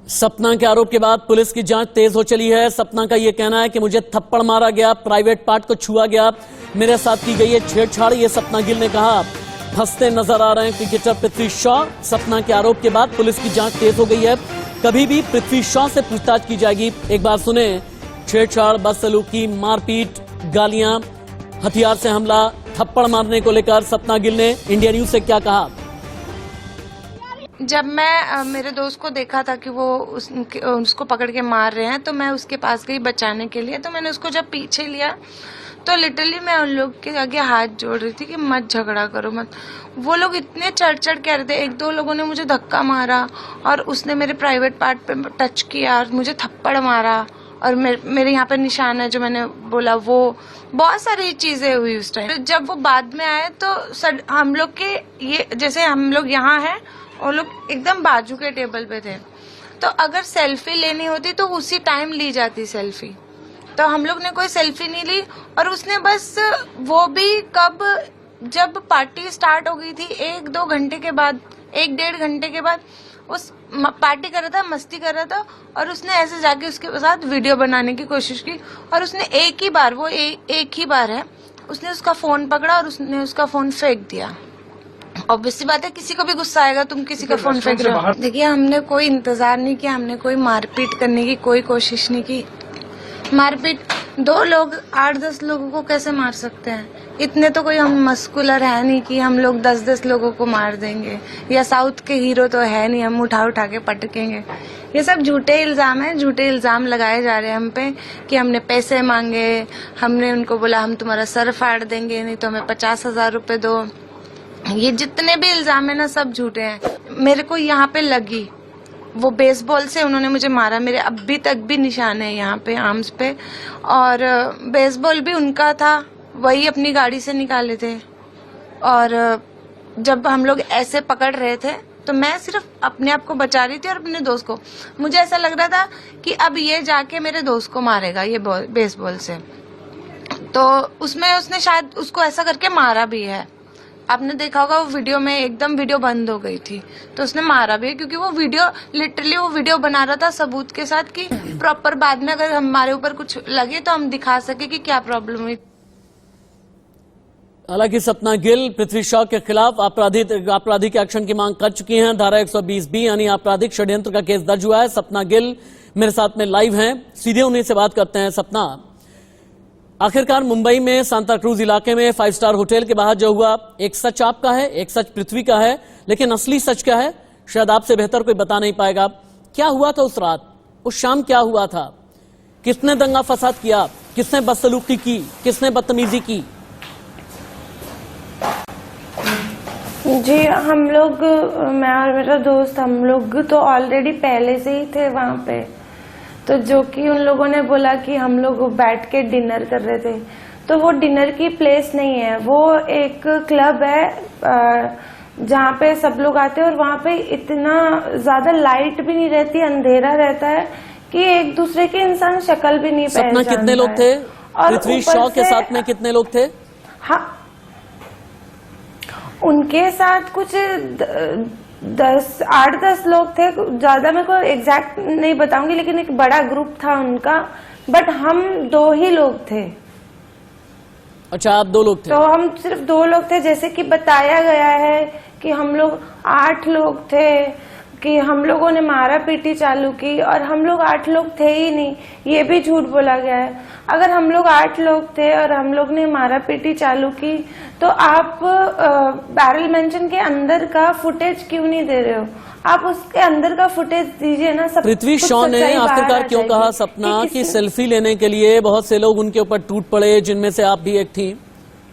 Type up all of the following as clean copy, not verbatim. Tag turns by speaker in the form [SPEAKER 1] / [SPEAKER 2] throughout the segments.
[SPEAKER 1] सपना के आरोप के बाद पुलिस की जांच तेज हो चली है। सपना का यह कहना है कि मुझे थप्पड़ मारा गया, प्राइवेट पार्ट को छुआ गया, मेरे साथ की गई है छेड़छाड़, ये सपना गिल ने कहा। फंसते नजर आ रहे हैं क्रिकेटर पृथ्वी शॉ। सपना के आरोप के बाद पुलिस की जांच तेज हो गई है। कभी भी पृथ्वी शॉ से पूछताछ की जाएगी। एक बार सुने छेड़छाड़, बदसलूकी, मारपीट, गालियां, हथियार से हमला, थप्पड़ मारने को लेकर सपना गिल ने इंडिया न्यूज से क्या कहा।
[SPEAKER 2] जब मैं मेरे दोस्त को देखा था कि वो उसको पकड़ के मार रहे हैं, तो मैं उसके पास गई बचाने के लिए। तो मैंने उसको जब पीछे लिया तो लिटरली मैं उन लोग के आगे हाथ जोड़ रही थी कि मत झगड़ा करो मत। वो लोग इतने चढ़ कह रहे थे। एक दो लोगों ने मुझे धक्का मारा और उसने मेरे प्राइवेट पार्ट पे टच किया और मुझे थप्पड़ मारा और मेरे यहाँ पे निशान है जो मैंने बोला। वो बहुत सारी चीजें हुई उस टाइम। जब वो बाद में आए तो हम लोग के ये जैसे हम लोग यहाँ हैं, वो लोग एकदम बाजू के टेबल पे थे। तो अगर सेल्फी लेनी होती तो उसी टाइम ली जाती सेल्फी। तो हम लोग ने कोई सेल्फी नहीं ली और उसने बस वो भी कब, जब पार्टी स्टार्ट हो गई थी 1-2 घंटे के बाद, 1-1.5 घंटे के बाद उस पार्टी कर रहा था, मस्ती कर रहा था और उसने ऐसे जाके उसके साथ वीडियो बनाने की कोशिश की। और उसने एक ही बार, वो एक ही बार है, उसने उसका फोन पकड़ा और उसने उसका फोन फेंक दिया। ऑब्वियसली बात है, किसी को भी गुस्सा आएगा, तुम किसी का फोन फेंक रहे हो। देखिए, हमने कोई इंतजार नहीं किया, हमने कोई मारपीट करने की कोई कोशिश नहीं की। मारपीट 2 लोग 8-10 लोगों को कैसे मार सकते हैं? इतने तो कोई हम मस्कुलर है नहीं कि हम लोग 10-10 लोगों को मार देंगे, या साउथ के हीरो तो है नहीं हम उठा के पटकेंगे। ये सब झूठे इल्जाम है, झूठे इल्जाम लगाए जा रहे हैं हम पे कि हमने पैसे मांगे, हमने उनको बोला हम तुम्हारा सर फाड़ देंगे, नहीं तो हमें 50,000 रुपए दो। ये जितने भी इल्जाम है ना, सब झूठे हैं। मेरे को यहाँ पे लगी, वो बेसबॉल से उन्होंने मुझे मारा, मेरे अभी तक भी निशान है यहाँ पे आर्म्स पे। और बेसबॉल भी उनका था, वही अपनी गाड़ी से निकाले थे। और जब हम लोग ऐसे पकड़ रहे थे तो मैं सिर्फ अपने आप को बचा रही थी और अपने दोस्त को। मुझे ऐसा लग रहा था कि अब ये जाके मेरे दोस्त को मारेगा ये बेसबॉल से। तो उसमें उसने शायद उसको ऐसा करके मारा भी है। आपने देखा होगा वो वीडियो में एकदम वीडियो बंद हो गई थी, तो उसने मारा भी है, क्योंकि वो वीडियो लिटरली वो वीडियो बना रहा था सबूत के साथ कि प्रॉपर बाद में अगर हमारे ऊपर कुछ लगे तो हम दिखा सके कि क्या प्रॉब्लम हुई।
[SPEAKER 1] हालांकि सपना गिल पृथ्वी शॉ के खिलाफ आपराधिक एक्शन की मांग कर चुकी हैं। धारा 120B यानी आपराधिक षड्यंत्र का केस दर्ज हुआ है। सपना गिल मेरे साथ में लाइव हैं, सीधे उन्हीं से बात करते हैं। सपना, आखिरकार मुंबई में सांता क्रूज इलाके में 5 स्टार होटल के बाहर जो हुआ, एक सच आपका है, एक सच पृथ्वी का है, लेकिन असली सच क्या है शायद आपसे बेहतर कोई बता नहीं पाएगा। क्या हुआ था उस रात, उस शाम क्या हुआ था? किसने दंगा फसाद किया, किसने बदसलूकी की, किसने बदतमीजी की?
[SPEAKER 3] जी, हम लोग, मैं और मेरा दोस्त, हम लोग तो ऑलरेडी पहले से ही थे वहां पे। तो जो कि उन लोगों ने बोला कि हम लोग बैठ के डिनर कर रहे थे, तो वो डिनर की प्लेस नहीं है, वो एक क्लब है जहाँ पे सब लोग आते हैं और वहाँ पे इतना ज्यादा लाइट भी नहीं रहती, अंधेरा रहता है कि एक दूसरे के इंसान शक्ल भी नहीं पहचानता है।
[SPEAKER 1] सपना, कितने लोग थे? पृथ्वी शॉ के साथ में कितने लोग थे?
[SPEAKER 3] हाँ, उनके साथ कुछ 8-10 लोग थे, ज्यादा मेरे को एग्जैक्ट नहीं बताऊंगी, लेकिन एक बड़ा ग्रुप था उनका। बट हम 2 ही लोग थे।
[SPEAKER 1] अच्छा, आप 2 लोग थे?
[SPEAKER 3] तो हम सिर्फ 2 लोग थे, जैसे कि बताया गया है कि हम लोग 8 लोग थे, कि हम लोगों ने मारा पीटी चालू की, और हम लोग 8 लोग थे ही नहीं, ये भी झूठ बोला गया है। अगर हम लोग 8 लोग थे और हम लोग ने मारा पीटी चालू की, तो आप बैरल मेंशन के अंदर का फुटेज क्यों नहीं दे रहे हो? आप उसके अंदर का फुटेज दीजिए ना। सब
[SPEAKER 1] पृथ्वी शॉ ने आखिरकार क्यों कहा सपना कि सेल्फी लेने के लिए बहुत से लोग उनके ऊपर टूट पड़े, जिनमें से आप भी एक थी?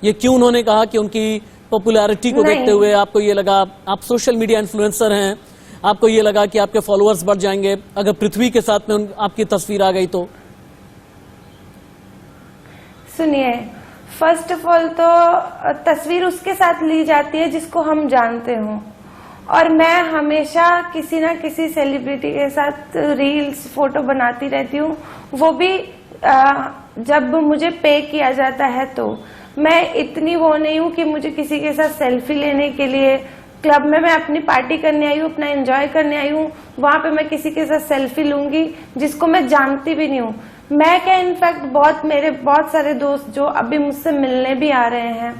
[SPEAKER 1] ये क्यों उन्होंने कहा कि उनकी पॉपुलैरिटी को देखते हुए आपको ये लगा, आप सोशल मीडिया इन्फ्लुएंसर हैं, आपको ये लगा कि आपके फॉलोअर्स बढ़ जाएंगे अगर पृथ्वी के साथ में आपकी तस्वीर आ गई तो?
[SPEAKER 3] सुनिए, फर्स्ट ऑफ ऑल तो तस्वीर उसके साथ ली जाती है जिसको हम जानते हो, और मैं हमेशा किसी ना किसी सेलिब्रिटी के साथ रील्स फोटो बनाती रहती हूँ, वो भी जब मुझे पे किया जाता है। तो मैं इतनी वो नहीं हूँ कि मुझे किसी के साथ सेल्फी लेने के लिए क्लब में मैं अपनी पार्टी करने आई हूँ, अपना एंजॉय करने आई हूँ, वहां पे मैं किसी के साथ सेल्फी लूंगी जिसको मैं जानती भी नहीं हूँ। मैं क्या, इनफैक्ट मेरे बहुत सारे दोस्त जो अभी मुझसे मिलने भी आ रहे हैं,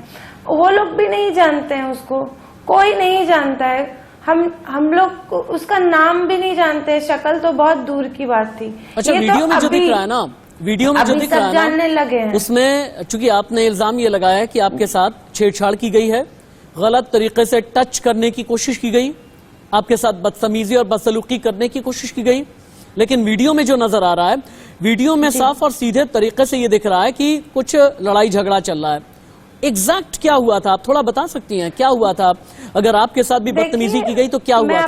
[SPEAKER 3] वो लोग भी नहीं जानते हैं उसको, कोई नहीं जानता है। हम लोग उसका नाम भी नहीं जानते, शक्ल तो बहुत दूर की बात थी।
[SPEAKER 1] अच्छा,
[SPEAKER 3] ये
[SPEAKER 1] वीडियो
[SPEAKER 3] तो
[SPEAKER 1] में जो
[SPEAKER 3] अभी-
[SPEAKER 1] दिख रहा है ना, वीडियो में जो
[SPEAKER 3] अभी
[SPEAKER 1] दिख
[SPEAKER 3] सब
[SPEAKER 1] रहा है
[SPEAKER 3] जानने
[SPEAKER 1] ना,
[SPEAKER 3] लगे हैं।
[SPEAKER 1] उसमें चूंकि आपने इल्जाम ये लगाया है कि आपके साथ छेड़छाड़ की गई है, गलत तरीके से टच करने की कोशिश की गई, आपके साथ बदतमीजी और बदसलूकी करने की कोशिश की गई, लेकिन वीडियो में जो नजर आ रहा है, वीडियो में साफ और सीधे तरीके से ये दिख रहा है कि कुछ लड़ाई झगड़ा चल रहा है। एग्जैक्ट क्या हुआ था, आप थोड़ा बता सकती हैं क्या हुआ था? अगर आपके साथ भी बदतमीजी की गई तो क्या हुआ था?
[SPEAKER 3] मैं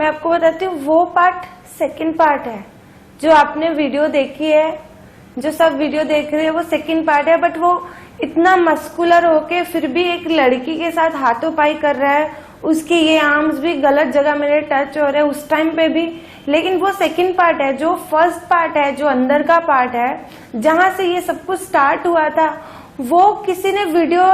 [SPEAKER 3] आपको बताती हूँ, वो पार्ट सेकंड पार्ट है। जो आपने वीडियो देखी है, जो सब वीडियो देख रहे हैं, वो सेकंड पार्ट है। बट वो इतना मस्कुलर होके फिर भी एक लड़की के साथ हाथों पाई कर रहा है, उसकी ये आर्म्स भी गलत जगह मेरे टच हो रहे हैं उस टाइम पे भी। लेकिन वो सेकंड पार्ट है। जो फर्स्ट पार्ट है, जो अंदर का पार्ट है, जहां से ये सब कुछ स्टार्ट हुआ था, वो किसी ने वीडियो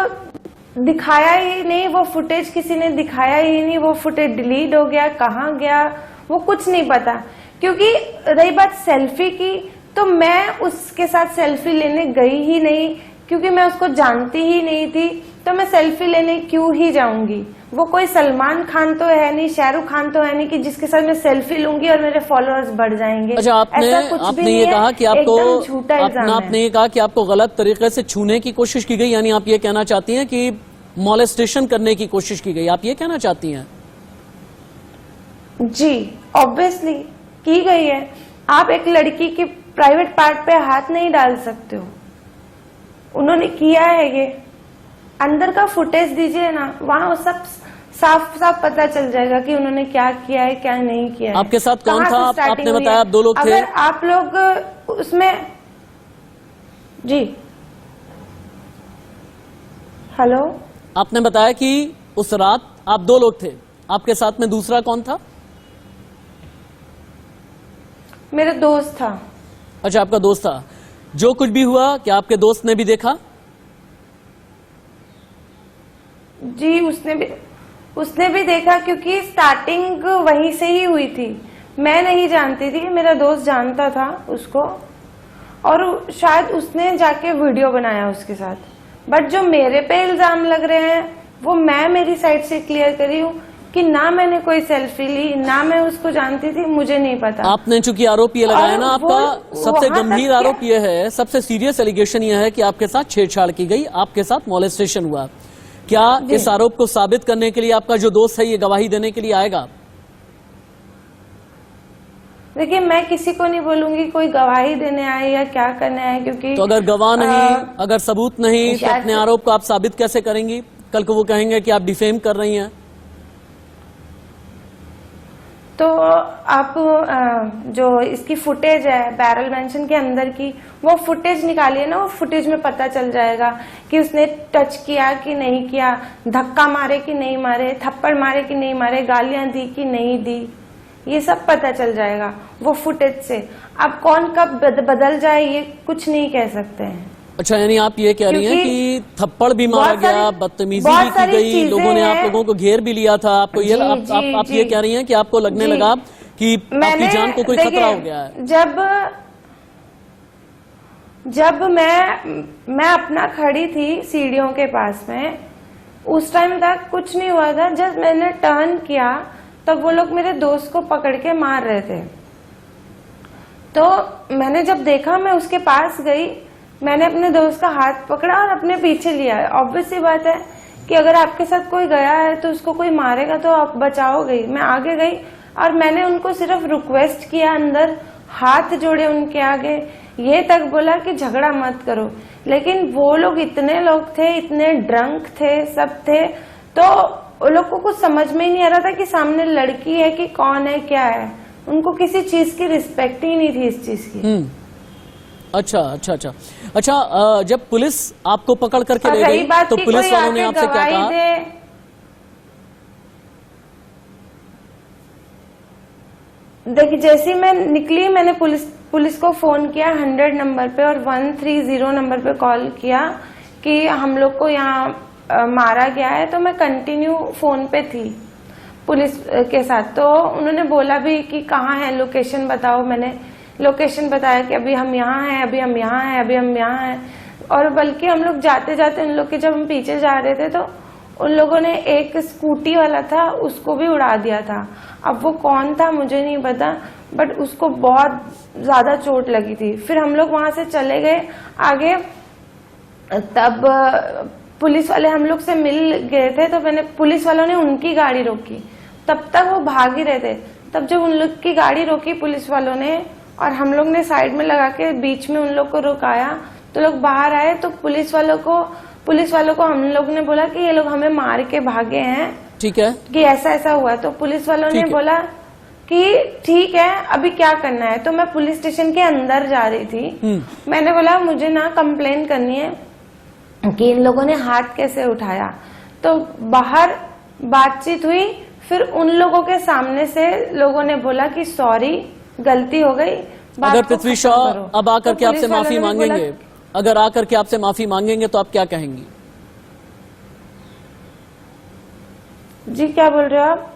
[SPEAKER 3] दिखाया ही नहीं, वो फुटेज किसी ने दिखाया ही नहीं। वो फुटेज डिलीट हो गया, कहाँ गया वो कुछ नहीं पता। क्योंकि रही बात सेल्फी की, तो मैं उसके साथ सेल्फी लेने गई ही नहीं, क्योंकि मैं उसको जानती ही नहीं थी। तो मैं सेल्फी लेने क्यों ही जाऊंगी? वो कोई सलमान खान तो है नहीं, शाहरुख खान तो है नहीं कि जिसके साथ मैं सेल्फी लूंगी और मेरे फॉलोअर्स बढ़ जाएंगे।
[SPEAKER 1] अच्छा, आपने ये कहा कि आपने ये कहा कि आपको गलत तरीके से छूने की कोशिश की गई, यानी आप ये कहना चाहती हैं कि मॉलेस्टेशन करने की कोशिश की गई, आप ये कहना चाहती हैं?
[SPEAKER 3] जी, ऑब्वियसली की गई है। आप एक लड़की के प्राइवेट पार्ट पे हाथ नहीं डाल सकते हो। उन्होंने किया है ये। अंदर का फुटेज दीजिए ना, वहां सब साफ साफ पता चल जाएगा कि उन्होंने क्या किया है, क्या नहीं किया है।
[SPEAKER 1] आपके साथ कौन था? आपने बताया आप 2 लोग थे।
[SPEAKER 3] अगर आप लोग उसमें, जी हेलो,
[SPEAKER 1] आपने बताया कि उस रात आप 2 लोग थे, आपके साथ में दूसरा कौन था?
[SPEAKER 3] मेरा दोस्त था।
[SPEAKER 1] अच्छा, आपका दोस्त था। जो कुछ भी हुआ, क्या आपके दोस्त ने भी देखा?
[SPEAKER 3] जी, उसने भी देखा, क्योंकि स्टार्टिंग वहीं से ही हुई थी। मैं नहीं जानती थी, मेरा दोस्त जानता था उसको, और शायद उसने जाके वीडियो बनाया उसके साथ। बट जो मेरे पे इल्जाम लग रहे हैं, वो मैं मेरी साइड से क्लियर करी हूँ कि ना मैंने कोई सेल्फी ली, ना मैं उसको जानती थी, मुझे नहीं पता।
[SPEAKER 1] आपने चूंकि आरोप ये लगाया ना, आपका सबसे गंभीर आरोप ये है, सबसे सीरियस एलिगेशन ये है कि आपके साथ छेड़छाड़ की गई, आपके साथ मॉलेस्टेशन हुआ। क्या इस आरोप को साबित करने के लिए आपका जो दोस्त है ये गवाही देने के लिए आएगा?
[SPEAKER 3] देखिए, मैं किसी को नहीं बोलूंगी कोई गवाही देने आए या क्या करने आए, क्योंकि
[SPEAKER 1] तो अगर गवाह नहीं, अगर सबूत नहीं, तो अपने आरोप को आप साबित कैसे करेंगी? कल को वो कहेंगे कि आप डिफेम कर रही हैं।
[SPEAKER 3] तो आप जो इसकी फुटेज है बैरल मेंशन के अंदर की, वो फुटेज निकालिए ना। वो फुटेज में पता चल जाएगा कि उसने टच किया कि नहीं किया, धक्का मारे कि नहीं मारे, थप्पड़ मारे कि नहीं मारे, गालियां दी कि नहीं दी, ये सब पता चल जाएगा वो फुटेज से। अब कौन कब बदल जाए ये कुछ नहीं कह सकते हैं।
[SPEAKER 1] अच्छा, यानी आप ये कह रही हैं कि थप्पड़ भी मारा गया, बदतमीजी भी की गई, लोगों ने आप लोगों को घेर भी लिया था, आपको ये आप ये कह रही हैं कि आपको लगने लगा कि आपकी जान को कोई खतरा हो गया है?
[SPEAKER 3] जब मैं अपना खड़ी थी सीढ़ियों के पास में, उस टाइम तक कुछ नहीं हुआ था। जब मैंने टर्न किया तब वो लोग मेरे दोस्त को पकड़ के मार रहे थे। तो मैंने जब देखा, मैं उसके पास गई, मैंने अपने दोस्त का हाथ पकड़ा और अपने पीछे लिया। ऑब्वियस सी बात है कि अगर आपके साथ कोई गया है तो उसको कोई मारेगा तो आप बचाओगे। मैं आगे गई और मैंने उनको सिर्फ रिक्वेस्ट किया, अंदर हाथ जोड़े उनके आगे, ये तक बोला कि झगड़ा मत करो। लेकिन वो लोग इतने लोग थे, इतने ड्रंक थे, सब थे, तो उन लोग को कुछ समझ में ही नहीं आ रहा था कि सामने लड़की है कि कौन है, क्या है। उनको किसी चीज की रिस्पेक्ट ही नहीं थी इस चीज की।
[SPEAKER 1] अच्छा, जब पुलिस आपको पकड़ करके ले गई तो पुलिस वालों ने आपसे क्या कहा?
[SPEAKER 3] देखिए, जैसे मैं निकली, मैंने पुलिस को फोन किया 100 नंबर पे और 130 नंबर पे कॉल किया कि हम लोग को यहाँ मारा गया है, तो मैं कंटिन्यू फोन पे थी पुलिस के साथ। तो उन्होंने बोला भी कि कहाँ है, लोकेशन बताओ। मैंने लोकेशन बताया कि अभी हम यहाँ हैं, अभी हम यहाँ हैं, अभी हम यहाँ हैं। और बल्कि हम लोग जाते जाते उन लोग के, जब हम पीछे जा रहे थे तो उन लोगों ने एक स्कूटी वाला था उसको भी उड़ा दिया था। अब वो कौन था मुझे नहीं पता, बट उसको बहुत ज्यादा चोट लगी थी। फिर हम लोग वहां से चले गए आगे, तब पुलिस वाले हम लोग से मिल गए थे, तो मैंने, पुलिस वालों ने उनकी गाड़ी रोकी, तब तक वो भाग ही रहे थे। तब जब उन लोग की गाड़ी रोकी पुलिस वालों ने और हम लोग ने साइड में लगा के बीच में उन लोग को रुकाया, तो लोग बाहर आए। तो पुलिस वालों को हम लोग ने बोला कि ये लोग हमें मार के भागे हैं,
[SPEAKER 1] ठीक है,
[SPEAKER 3] कि ऐसा ऐसा हुआ। तो पुलिस वालों ने बोला कि ठीक है, अभी क्या करना है। तो मैं पुलिस स्टेशन के अंदर जा रही थी। मैंने बोला मुझे ना कंप्लेन करनी है कि इन लोगों ने हाथ कैसे उठाया। तो बाहर बातचीत हुई, फिर उन लोगों के सामने से लोगों ने बोला कि सॉरी, गलती हो गई।
[SPEAKER 1] अगर पृथ्वी शॉ अब आकर के आपसे माफी मांगेंगे, अगर आकर के आपसे माफी मांगेंगे तो आप क्या कहेंगी?
[SPEAKER 3] जी क्या बोल रहे हो आप?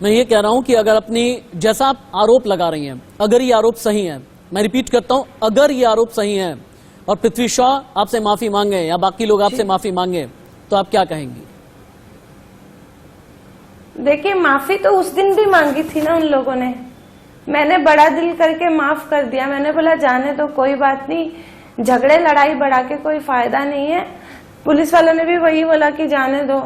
[SPEAKER 1] मैं ये कह रहा हूं कि अगर अपनी, जैसा आप आरोप लगा रही हैं, अगर ये आरोप सही है, मैं रिपीट करता हूं, अगर ये आरोप सही है और पृथ्वी शॉ आपसे माफी मांगे या बाकी लोग आपसे माफी मांगे तो आप क्या कहेंगी?
[SPEAKER 3] देखिए, माफी तो उस दिन भी मांगी थी ना उन लोगों ने। मैंने बड़ा दिल करके माफ कर दिया। मैंने बोला जाने दो, कोई बात नहीं, झगड़े लड़ाई बढ़ा के कोई फायदा नहीं है। पुलिस वालों ने भी वही बोला कि जाने दो।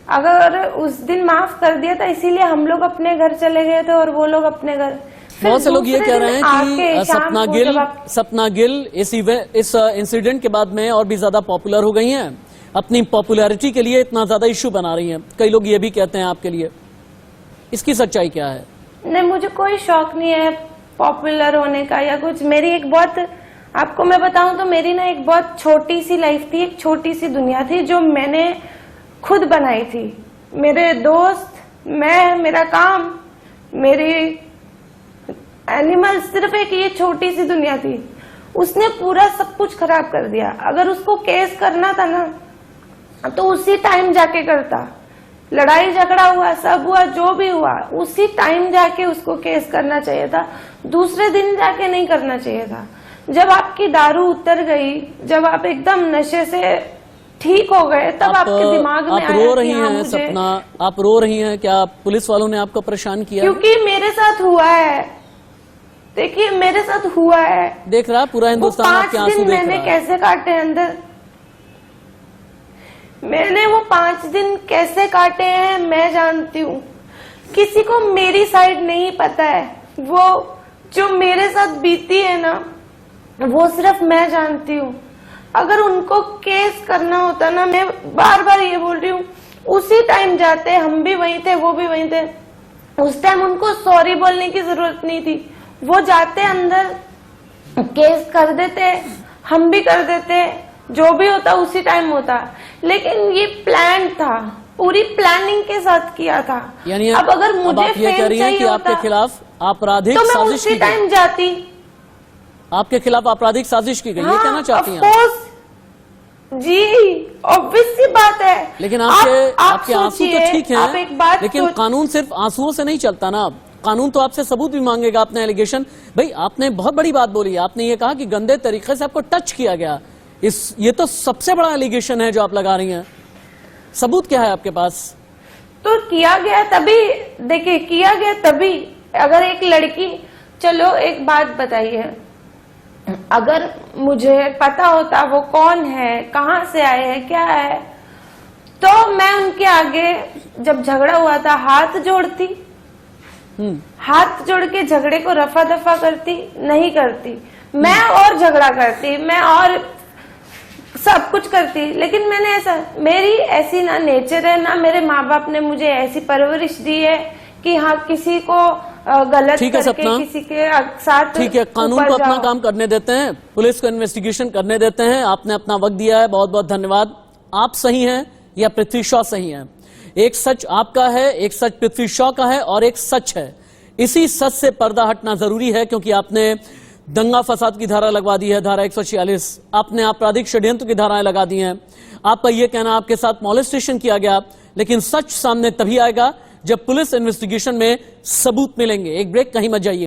[SPEAKER 3] अगर उस दिन माफ कर दिया था, इसीलिए हम लोग अपने घर चले गए थे और वो लोग अपने घर।
[SPEAKER 1] बहुत से लोग ये कह रहे हैं कि सपना गिल इस इंसिडेंट के बाद में और भी ज्यादा पॉपुलर हो गई हैं, अपनी पॉपुलैरिटी के लिए इतना ज्यादा इश्यू बना रही हैं। कई लोग ये भी कहते हैं आपके लिए, इसकी सच्चाई क्या है?
[SPEAKER 3] नहीं, मुझे कोई शौक नहीं है पॉपुलर होने का या कुछ। मेरी एक बहुत, आपको मैं बताऊं तो मेरी ना एक बहुत छोटी सी लाइफ थी, एक छोटी सी दुनिया थी जो मैंने खुद बनाई थी। मेरे दोस्त, मैं, मेरा काम, मेरी एनिमल, सिर्फ एक ये छोटी सी दुनिया थी। उसने पूरा सब कुछ खराब कर दिया। अगर उसको केस करना था ना तो उसी टाइम जाके करता। लड़ाई झगड़ा हुआ, सब हुआ, जो भी हुआ, उसी टाइम जाके उसको केस करना चाहिए था, दूसरे दिन जाके नहीं करना चाहिए था। जब आपकी दारू उतर गई, जब आप एकदम नशे से ठीक हो गए, तब आपके दिमाग में
[SPEAKER 1] आप रो रही हैं सपना, आप रो रही हैं क्या? पुलिस वालों ने आपको परेशान किया?
[SPEAKER 3] क्योंकि मेरे साथ हुआ है। देखिए, मेरे साथ हुआ है।
[SPEAKER 1] देख रहा पूरा हिंदुस्तान आपके आंसू देख रहा है।
[SPEAKER 3] मैंने कैसे काटे अंदर, मैंने वो 5 दिन कैसे काटे हैं मैं जानती हूँ। किसी को मेरी साइड नहीं पता है। वो जो मेरे साथ बीती है ना, वो सिर्फ मैं जानती हूँ। अगर उनको केस करना होता ना, मैं बार बार ये बोल रही हूँ, उसी टाइम जाते, हम भी वहीं थे, वो भी वहीं थे। उस टाइम उनको सॉरी बोलने की जरूरत नहीं थी। वो जाते अंदर, केस कर देते, हम भी कर देते, जो भी होता उसी टाइम होता। लेकिन ये प्लान था, पूरी प्लानिंग के साथ किया था।
[SPEAKER 1] यानी
[SPEAKER 3] अब अगर मुझे
[SPEAKER 1] ये कह रही हैं कि आपके खिलाफ आपराधिक
[SPEAKER 3] तो मैं
[SPEAKER 1] साजिश
[SPEAKER 3] उसी
[SPEAKER 1] की गई,
[SPEAKER 3] टाइम जाती।
[SPEAKER 1] आपके खिलाफ आपराधिक साजिश की गई, ये कहना चाहती हैं?
[SPEAKER 3] जी, ऑब्वियस सी बात है।
[SPEAKER 1] लेकिन आपके आंसू तो ठीक हैं,
[SPEAKER 3] आप एक बात
[SPEAKER 1] लेकिन कानून सिर्फ आंसुओं से नहीं चलता ना। कानून तो आपसे सबूत भी मांगेगा। अपने एलिगेशन, भाई आपने बहुत बड़ी बात बोली। आपने ये कहा कि गंदे तरीके से आपको टच किया गया। ये तो सबसे बड़ा एलिगेशन है जो आप लगा रही हैं। सबूत क्या है आपके पास?
[SPEAKER 3] तो किया गया तभी, देखिए किया गया तभी। अगर एक लड़की, चलो एक बात बताइए, अगर मुझे पता होता वो कौन है, कहाँ से आए हैं, क्या है, तो मैं उनके आगे जब झगड़ा हुआ था हाथ जोड़ती, हाथ जोड़ के झगड़े को रफा दफा करती, नहीं करती। मैं और झगड़ा करती, मैं और सब कुछ करती। लेकिन मैंने ऐसा, मेरी ऐसी ना नेचर है, ना मेरे माँ बाप ने मुझे ऐसी परवरिश दी है कि हाँ किसी को गलत करके किसी के साथ।
[SPEAKER 1] ठीक है, कानून को अपना काम करने देते हैं, पुलिस को इन्वेस्टिगेशन करने देते हैं। आपने अपना वक्त दिया है, बहुत बहुत धन्यवाद। आप सही हैं या पृथ्वी शॉ सही हैं? एक सच आपका है, एक सच पृथ्वी शॉ का है और एक सच है। इसी सच से पर्दा हटना जरूरी है, क्योंकि आपने दंगा फसाद की धारा लगवा दी है, धारा 146। आपने आपराधिक षड्यंत्र की धाराएं लगा दी हैं। आपका यह कहना आपके साथ मॉलेस्टेशन किया गया, लेकिन सच सामने तभी आएगा जब पुलिस इन्वेस्टिगेशन में सबूत मिलेंगे। एक ब्रेक, कहीं मत जाइए।